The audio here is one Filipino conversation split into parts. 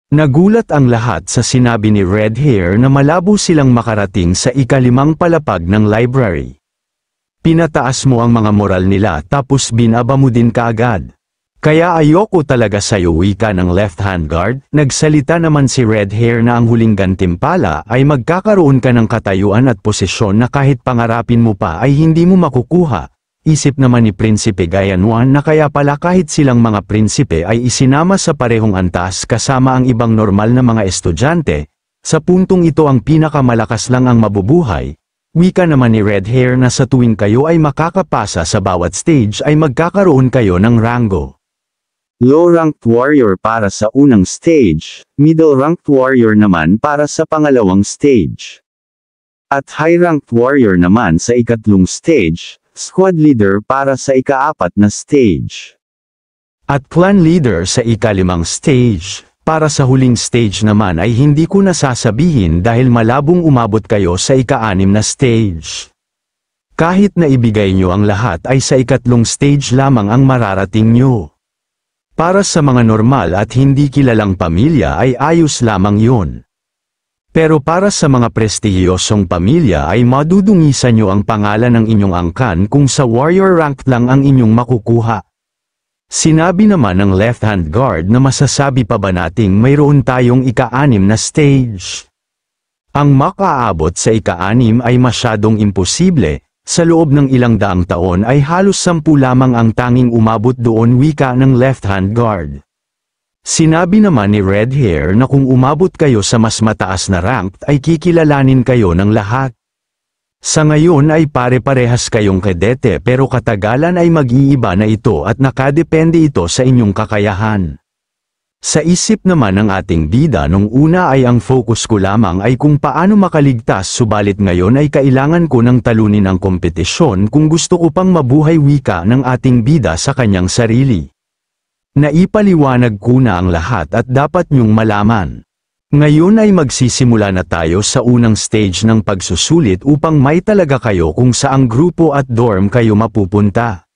Nagulat ang lahat sa sinabi ni Red Hair na malabo silang makarating sa ika-5 palapag ng library. Pinataas mo ang mga moral nila tapos binaba mo din kaagad. Kaya ayoko talaga sa'yo, wika ng left-hand guard. Nagsalita naman si Red Hair na ang huling gantimpala ay magkakaroon ka ng katayuan at posisyon na kahit pangarapin mo pa ay hindi mo makukuha. Isip naman ni Prinsipe Gayanuan na kaya pala kahit silang mga prinsipe ay isinama sa parehong antas kasama ang ibang normal na mga estudyante, sa puntong ito ang pinakamalakas lang ang mabubuhay. Wika naman ni Red Hair na sa tuwing kayo ay makakapasa sa bawat stage ay magkakaroon kayo ng rango. Low-ranked warrior para sa unang stage, middle-ranked warrior naman para sa pangalawang stage. At high-ranked warrior naman sa ikatlong stage, squad leader para sa ika-4 na stage. At clan leader sa ika-5 stage. Para sa huling stage naman ay hindi ko nasasabihin dahil malabong umabot kayo sa ika-6 na stage. Kahit na ibigay nyo ang lahat ay sa ikatlong stage lamang ang mararating nyo. Para sa mga normal at hindi kilalang pamilya ay ayos lamang yun. Pero para sa mga prestihiyosong pamilya ay madudungisan nyo ang pangalan ng inyong angkan kung sa warrior rank lang ang inyong makukuha. Sinabi naman ng left-hand guard na masasabi pa ba nating mayroon tayong ika-6 na stage? Ang makaabot sa ika-6 ay masyadong imposible, sa loob ng ilang daang taon ay halos 10 lamang ang tanging umabot doon, wika ng left-hand guard. Sinabi naman ni Red Hair na kung umabot kayo sa mas mataas na rank ay kikilalanin kayo ng lahat. Sa ngayon ay pare-parehas kayong kadete pero katagalan ay mag-iiba na ito at nakadepende ito sa inyong kakayahan. Sa isip naman ng ating bida nung una ay ang focus ko lamang ay kung paano makaligtas, subalit ngayon ay kailangan ko ng talunin ang kompetisyon kung gusto ko pang mabuhay, wika ng ating bida sa kanyang sarili. Naipaliwanag ko na ang lahat at dapat nyong malaman. Ngayon ay magsisimula na tayo sa unang stage ng pagsusulit upang may talaga kayo kung saang grupo at dorm kayo mapupunta.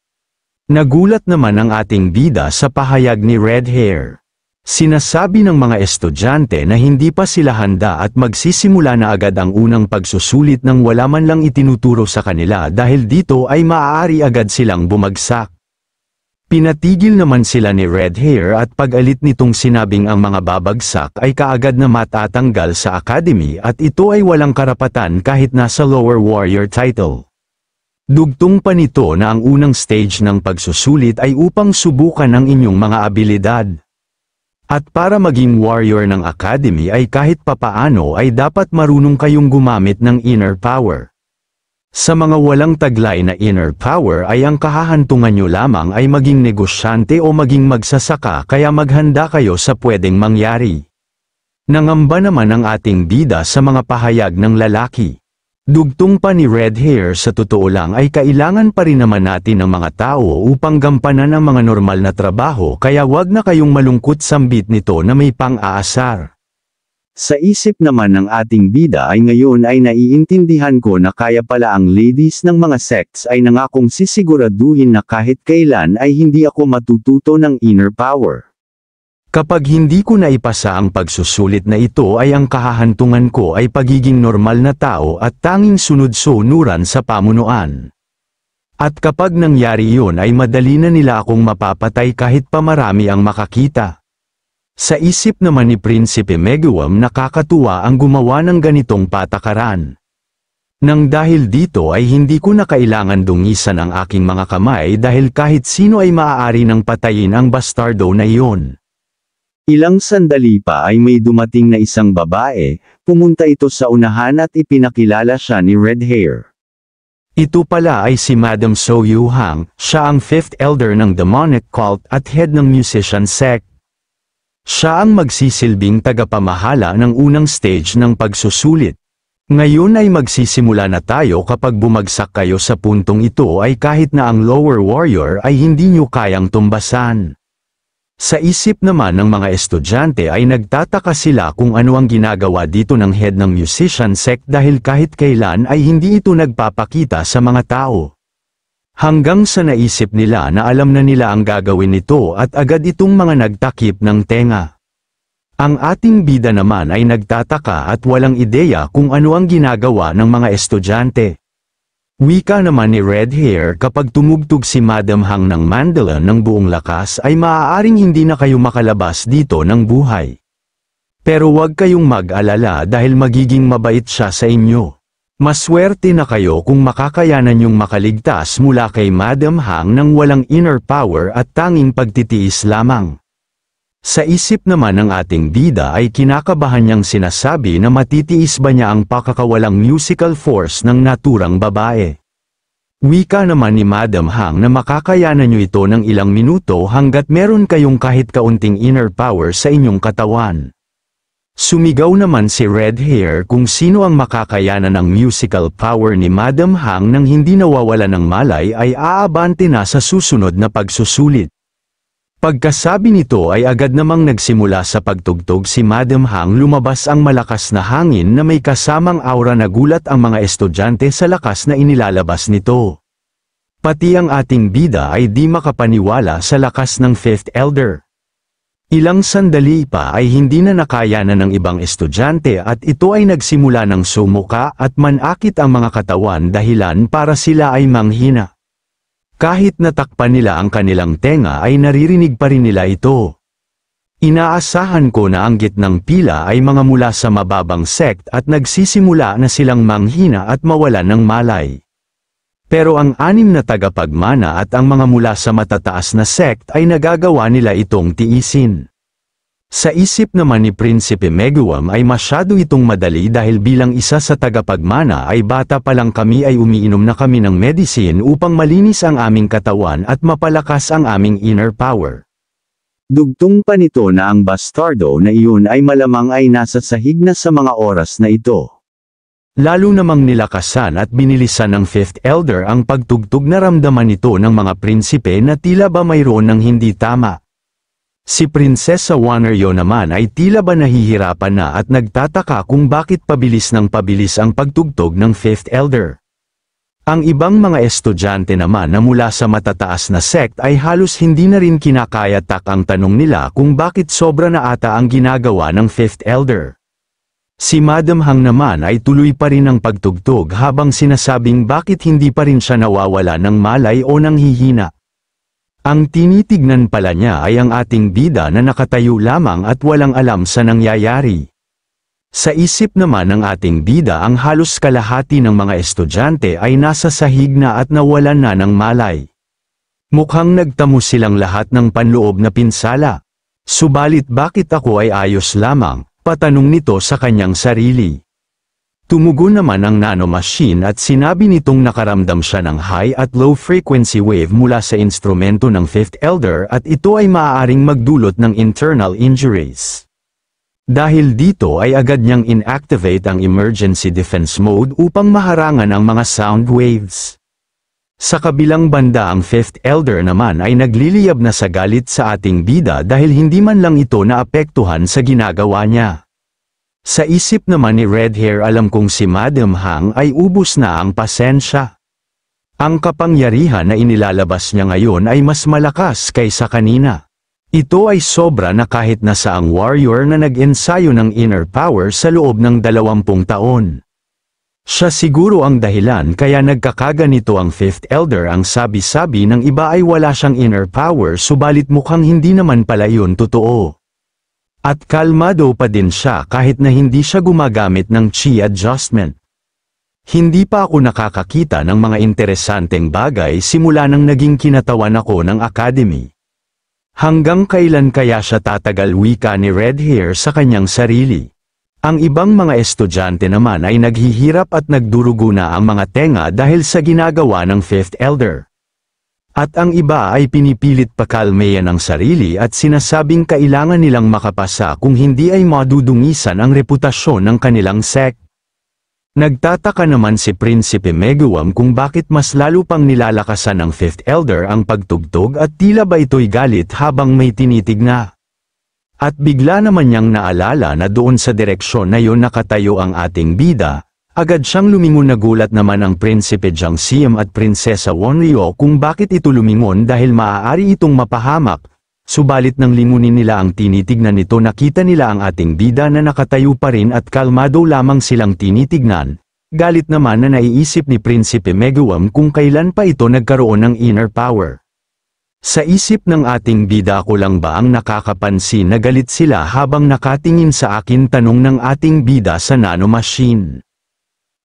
Nagulat naman ang ating bida sa pahayag ni Red Hair. Sinasabi ng mga estudyante na hindi pa sila handa at magsisimula na agad ang unang pagsusulit nang wala man lang itinuturo sa kanila dahil dito ay maaari agad silang bumagsak. Pinatigil naman sila ni Red Hair at pag-alit nitong sinabing ang mga babagsak ay kaagad na matatanggal sa academy at ito ay walang karapatan kahit nasa lower warrior title. Dugtong pa nito na ang unang stage ng pagsusulit ay upang subukan ang inyong mga abilidad. At para maging warrior ng academy ay kahit papaano ay dapat marunong kayong gumamit ng inner power. Sa mga walang taglay na inner power ay ang kahahantungan nyo lamang ay maging negosyante o maging magsasaka, kaya maghanda kayo sa pwedeng mangyari. Nangamba naman ang ating bida sa mga pahayag ng lalaki. Dugtong pa ni Red Hair, sa totoo lang ay kailangan pa rin naman natin ng mga tao upang gampanan ang mga normal na trabaho, kaya wag na kayong malungkot sambit nito na may pang-aasar. Sa isip naman ng ating bida ay ngayon ay naiintindihan ko na kaya pala ang ladies ng mga sects ay nangakong sisiguraduhin na kahit kailan ay hindi ako matututo ng inner power. Kapag hindi ko naipasa ang pagsusulit na ito ay ang kahahantungan ko ay pagiging normal na tao at tanging sunod-sunuran sa pamunuan. At kapag nangyari yun ay madali na nila akong mapapatay kahit pa marami ang makakita. Sa isip naman ni Prinsipe Meguam, nakakatuwa ang gumawa ng ganitong patakaran. Nang dahil dito ay hindi ko na kailangan dungisan ang aking mga kamay dahil kahit sino ay maaari nang patayin ang bastardo na iyon. Ilang sandali pa ay may dumating na isang babae, pumunta ito sa unahan at ipinakilala siya ni Red Hair. Ito pala ay si Madam So Yu Hang, siya ang 5th elder ng demonic cult at head ng musician sect. Siya ang magsisilbing tagapamahala ng unang stage ng pagsusulit. Ngayon ay magsisimula na tayo. Kapag bumagsak kayo sa puntong ito ay kahit na ang lower warrior ay hindi nyo kayang tumbasan. Sa isip naman ng mga estudyante ay nagtataka sila kung ano ang ginagawa dito ng head ng musician sect dahil kahit kailan ay hindi ito nagpapakita sa mga tao. Hanggang sa naisip nila na alam na nila ang gagawin nito at agad itong mga nagtakip ng tenga. Ang ating bida naman ay nagtataka at walang ideya kung ano ang ginagawa ng mga estudyante. Wika naman ni Red Hair, kapag tumugtog si Madam Hang ng mandolin ng buong lakas ay maaaring hindi na kayo makalabas dito ng buhay. Pero huwag kayong mag-alala dahil magiging mabait siya sa inyo. Maswerte na kayo kung makakayanan yung makaligtas mula kay Madam Hang ng walang inner power at tanging pagtitiis lamang. Sa isip naman ng ating bida ay kinakabahan niyang sinasabi na matitiis ba niya ang pakakawalang musical force ng naturang babae. Wika naman ni Madam Hang na makakayanan niyo ito ng ilang minuto hanggat meron kayong kahit kaunting inner power sa inyong katawan. Sumigaw naman si Red Hair kung sino ang makakayanan ng musical power ni Madam Hang nang hindi nawawala ng malay ay aabante na sa susunod na pagsusulit. Pagkasabi nito ay agad namang nagsimula sa pagtugtog si Madam Hang, lumabas ang malakas na hangin na may kasamang aura. Nagulat ang mga estudyante sa lakas na inilalabas nito. Pati ang ating bida ay di makapaniwala sa lakas ng Fifth Elder. Ilang sandali pa ay hindi na nakayanan ng ibang estudyante at ito ay nagsimula ng sumuka at manakit ang mga katawan dahilan para sila ay manghina. Kahit natakpan nila ang kanilang tenga ay naririnig pa rin nila ito. Inaasahan ko na ang gitnang pila ay mga mula sa mababang sect at nagsisimula na silang manghina at mawalan ng malay. Pero ang 6 na tagapagmana at ang mga mula sa matataas na sect ay nagagawa nila itong tiisin. Sa isip naman ni Prinsipe Meguam ay masyado itong madali dahil bilang isa sa tagapagmana ay bata pa lang kami ay umiinom na kami ng medicine upang malinis ang aming katawan at mapalakas ang aming inner power. Dugtong pa nito na ang bastardo na iyon ay malamang ay nasa sahig na sa mga oras na ito. Lalo namang nilakasan at binilisan ng Fifth Elder ang pagtugtog. Naramdaman nito ng mga prinsipe na tila ba mayroon ng hindi tama. Si Prinsesa Wanneryo naman ay tila ba nahihirapan na at nagtataka kung bakit pabilis ng pabilis ang pagtugtog ng Fifth Elder. Ang ibang mga estudyante naman na mula sa matataas na sect ay halos hindi na rin kinakayatak ang tanong nila kung bakit sobra na ata ang ginagawa ng Fifth Elder. Si Madam Hang naman ay tuloy pa rin ang pagtugtog habang sinasabing bakit hindi pa rin siya nawawala ng malay o nanghihina. Ang tinitignan pala niya ay ang ating bida na nakatayo lamang at walang alam sa nangyayari. Sa isip naman ng ating bida ang halos kalahati ng mga estudyante ay nasa sahig na at nawalan na ng malay. Mukhang nagtamo silang lahat ng panloob na pinsala. Subalit bakit ako ay ayos lamang? Patanong nito sa kanyang sarili. Tumugon naman ang nanomachine at sinabi nitong nakaramdam siya ng high at low frequency wave mula sa instrumento ng Fifth Elder at ito ay maaaring magdulot ng internal injuries. Dahil dito ay agad niyang inactivate ang emergency defense mode upang maharangan ang mga sound waves. Sa kabilang banda ang Fifth Elder naman ay nagliliyab na sa galit sa ating bida dahil hindi man lang ito naapektuhan sa ginagawa niya. Sa isip naman ni Red Hair, alam kong si Madam Hang ay ubos na ang pasensya. Ang kapangyarihan na inilalabas niya ngayon ay mas malakas kaysa kanina. Ito ay sobra na kahit na sa ang warrior na nag-ensayo ng inner power sa loob ng 20 taon. Siya siguro ang dahilan kaya nagkakaganito ang Fifth Elder. Ang sabi-sabi ng iba ay wala siyang inner power, subalit mukhang hindi naman pala yun totoo. At kalmado pa din siya kahit na hindi siya gumagamit ng chi adjustment. Hindi pa ako nakakakita ng mga interesanteng bagay simula nang naging kinatawan ako ng academy. Hanggang kailan kaya siya tatagal? Wika ni Red Hair sa kanyang sarili. Ang ibang mga estudyante naman ay naghihirap at nagdurugo na ang mga tenga dahil sa ginagawa ng Fifth Elder. At ang iba ay pinipilit pakalmeyan ang sarili at sinasabing kailangan nilang makapasa kung hindi ay madudungisan ang reputasyon ng kanilang sect. Nagtataka naman si Prinsipe Meguam kung bakit mas lalo pang nilalakasan ng Fifth Elder ang pagtugtog at tila ba ito'y galit habang may tinitig na. At bigla naman niyang naalala na doon sa direksyon na yon nakatayo ang ating bida. Agad siyang lumingon. Nagulat naman ang Prinsipe Jiang Xiam at Prinsesa Wanneryo kung bakit ito lumingon dahil maaari itong mapahamak. subalit nang lingunin nila ang tinitignan nito nakita nila ang ating bida na nakatayo pa rin at kalmado lamang silang tinitignan. Galit naman na naiisip ni Prinsipe Meguam kung kailan pa ito nagkaroon ng inner power. Sa isip ng ating bida ko lang ba ang nakakapansin na galit sila habang nakatingin sa akin tanong ng ating bida sa nanomachine.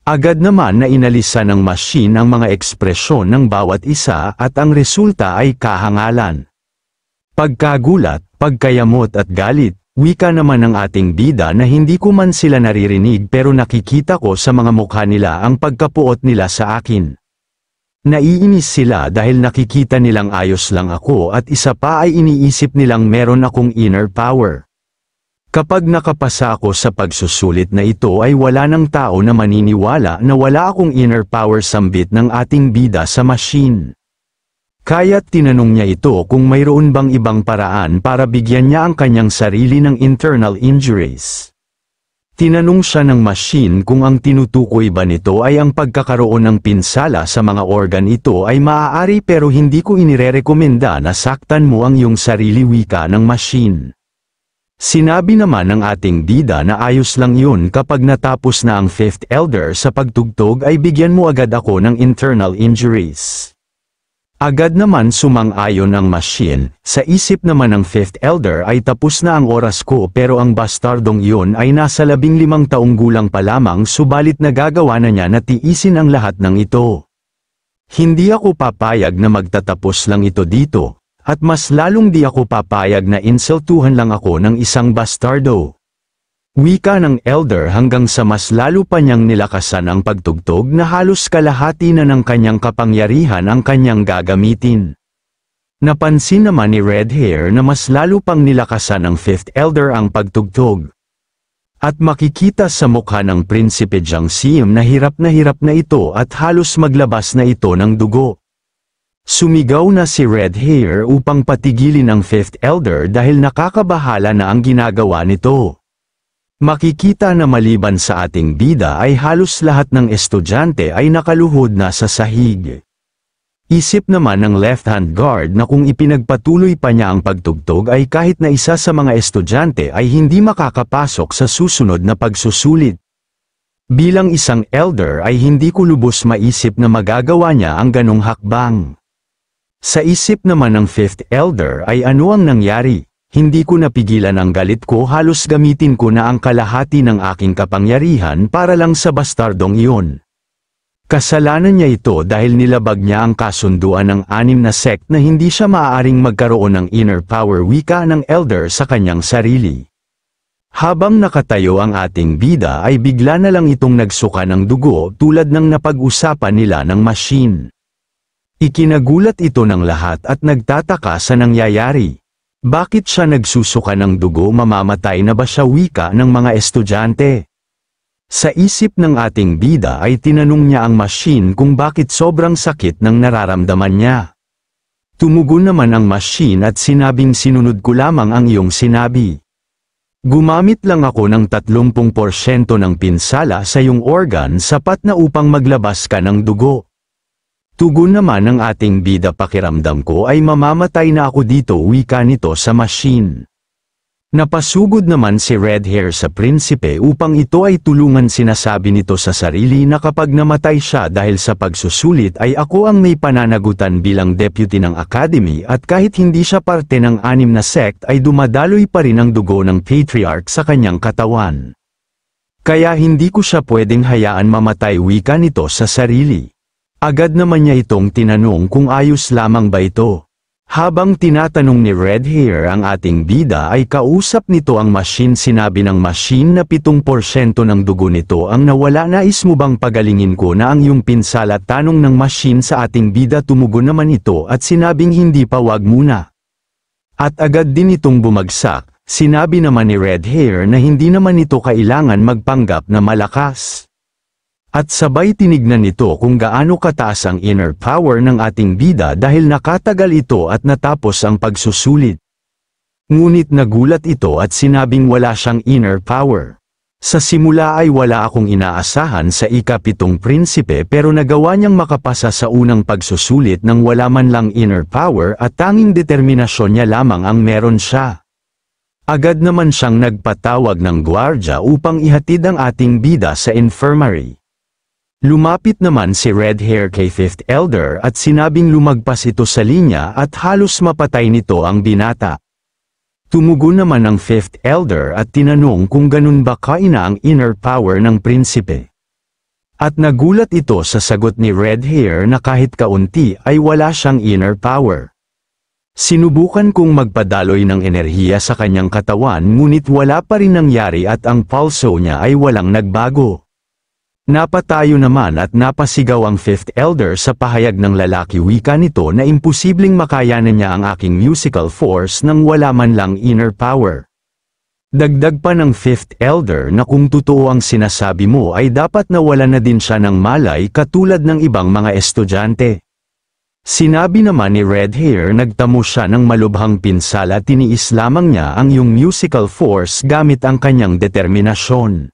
Agad naman na inalisan ng machine ang mga ekspresyon ng bawat isa at ang resulta ay kahangalan. Pagkagulat, pagkayamot at galit, wika naman ng ating bida na hindi ko man sila naririnig pero nakikita ko sa mga mukha nila ang pagkapuot nila sa akin. Naiinis sila dahil nakikita nilang ayos lang ako at isa pa ay iniisip nilang meron akong inner power. Kapag nakapasa ako sa pagsusulit na ito ay wala ng tao na maniniwala na wala akong inner power sambit ng ating bida sa machine. Kaya't tinanong niya ito kung mayroon bang ibang paraan para bigyan niya ang kanyang sarili ng internal injuries. Tinanong siya ng machine kung ang tinutukoy ba nito ay ang pagkakaroon ng pinsala sa mga organ ito ay maaari pero hindi ko inirerekomenda na saktan mo ang iyong sarili wika ng machine. Sinabi naman ng ating bida na ayos lang yun kapag natapos na ang fifth elder sa pagtugtog ay bigyan mo agad ako ng internal injuries. Agad naman sumang-ayon ang machine, sa isip naman ng fifth elder ay tapos na ang oras ko pero ang bastardong iyon ay nasa 15 taong gulang pa lamang subalit nagagawa na niya na tiisin ang lahat ng ito. Hindi ako papayag na magtatapos lang ito dito. At mas lalong di ako papayag na insultuhan lang ako ng isang bastardo. Wika ng elder hanggang sa mas lalo pa niyang nilakasan ang pagtugtog na halos kalahati na ng kanyang kapangyarihan ang kanyang gagamitin. Napansin naman ni Red Hair na mas lalo pang nilakasan ng fifth elder ang pagtugtog. At makikita sa mukha ng Prinsipe Jiangxiam na hirap na ito at halos maglabas na ito ng dugo. Sumigaw na si Red Hair upang patigilin ang fifth elder dahil nakakabahala na ang ginagawa nito. Makikita na maliban sa ating bida ay halos lahat ng estudyante ay nakaluhod na sa sahig. Isip naman ng left-hand guard na kung ipinagpatuloy pa niya ang pagtugtog ay kahit na isa sa mga estudyante ay hindi makakapasok sa susunod na pagsusulit. Bilang isang elder ay hindi ko lubos maisip na magagawa niya ang ganong hakbang. Sa isip naman ng fifth elder ay ano ang nangyari, hindi ko napigilan ang galit ko halos gamitin ko na ang kalahati ng aking kapangyarihan para lang sa bastardong iyon. Kasalanan niya ito dahil nilabag niya ang kasunduan ng 6 na sect na hindi siya maaaring magkaroon ng inner power wika ng elder sa kanyang sarili. Habang nakatayo ang ating bida ay bigla na lang itong nagsuka ng dugo tulad ng napag-usapan nila ng machine. Ikinagulat ito ng lahat at nagtataka sa nangyayari. Bakit siya nagsusuka ng dugo mamamatay na ba siya wika ng mga estudyante? Sa isip ng ating bida ay tinanong niya ang machine kung bakit sobrang sakit ng nararamdaman niya. Tumugon naman ang machine at sinabing sinunod ko lamang ang iyong sinabi. Gumamit lang ako ng 30% ng pinsala sa iyong organ sapat na upang maglabas ka ng dugo. Tugon naman ng ating bida pakiramdam ko ay mamamatay na ako dito wika nito sa machine. Napasugod naman si Red Hair sa prinsipe upang ito ay tulungan sinasabi nito sa sarili na kapag namatay siya dahil sa pagsusulit ay ako ang may pananagutan bilang deputy ng academy at kahit hindi siya parte ng 6 na sect ay dumadaloy pa rin ang dugo ng patriarch sa kanyang katawan. Kaya hindi ko siya pwedeng hayaan mamatay wika nito sa sarili. Agad naman niya itong tinanong kung ayos lamang ba ito. Habang tinatanong ni Red Hair ang ating bida ay kausap nito ang machine sinabi ng machine na 7% ng dugo nito ang nawala nais mo bang pagalingin ko na ang iyong pinsala tanong ng machine sa ating bida tumugon naman ito at sinabing hindi pa wag muna. At agad din itong bumagsak, sinabi naman ni Red Hair na hindi naman ito kailangan magpanggap na malakas. At sabay tinignan nito kung gaano kataas ang inner power ng ating bida dahil nakatagal ito at natapos ang pagsusulit. Ngunit nagulat ito at sinabing wala siyang inner power. Sa simula ay wala akong inaasahan sa ika-7 prinsipe pero nagawa niyang makapasa sa unang pagsusulit nang wala man lang inner power at tanging determinasyon niya lamang ang meron siya. Agad naman siyang nagpatawag ng gwardya upang ihatid ang ating bida sa infirmary. Lumapit naman si Red Hair kay 5th Elder at sinabing lumagpas ito sa linya at halos mapatay nito ang binata. Tumugon naman ang 5th Elder at tinanong kung ganun ba kaina ang inner power ng prinsipe. At nagulat ito sa sagot ni Red Hair na kahit kaunti ay wala siyang inner power. Sinubukan kong magpadaloy ng enerhiya sa kanyang katawan ngunit wala pa rin nangyari at ang pulso niya ay walang nagbago. Napatayo naman at napasigaw ang 5th Elder sa pahayag ng lalaki wika nito na imposibleng makayanan niya ang aking musical force nang wala man lang inner power. Dagdag pa ng 5th Elder na kung totoo ang sinasabi mo ay dapat nawala na din siya ng malay katulad ng ibang mga estudyante. Sinabi naman ni Red Hair nagtamo siya ng malubhang pinsala tiniis lamang niya ang iyong musical force gamit ang kanyang determinasyon.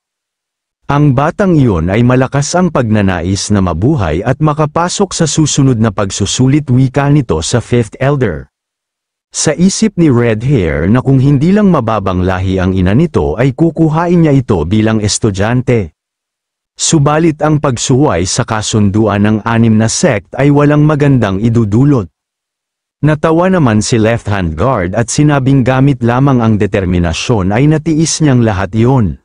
Ang batang iyon ay malakas ang pagnanais na mabuhay at makapasok sa susunod na pagsusulit wika nito sa 5th Elder. Sa isip ni Red Hair na kung hindi lang mababang lahi ang ina nito ay kukuhain niya ito bilang estudyante. Subalit ang pagsuway sa kasunduan ng 6 na sect ay walang magandang idudulot. Natawa naman si Left Hand Guard at sinabing gamit lamang ang determinasyon ay natiis niyang lahat iyon.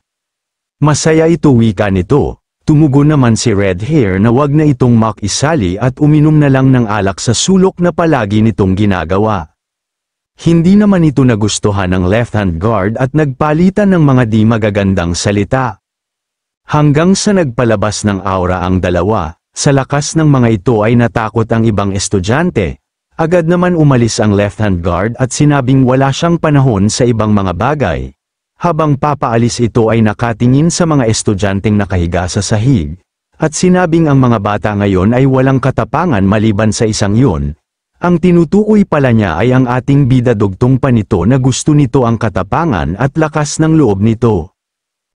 Masaya ito wika nito. Tumugon naman si Red Hair na wag na itong makisali at uminom na lang ng alak sa sulok na palagi nitong ginagawa. Hindi naman ito nagustuhan ng Left Hand Guard at nagpalitan ng mga di magagandang salita. Hanggang sa nagpalabas ng aura ang dalawa, sa lakas ng mga ito ay natakot ang ibang estudyante. Agad naman umalis ang Left Hand Guard at sinabing wala siyang panahon sa ibang mga bagay. Habang papaalis ito ay nakatingin sa mga estudyanteng nakahiga sa sahig, at sinabing ang mga bata ngayon ay walang katapangan maliban sa isang yun. Ang tinutukoy pala niya ay ang ating bida dugtong pa nito na gusto nito ang katapangan at lakas ng loob nito.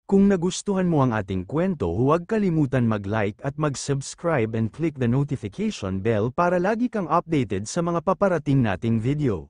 Kung nagustuhan mo ang ating kwento huwag kalimutan mag-like at mag-subscribe and click the notification bell para lagi kang updated sa mga paparating nating video.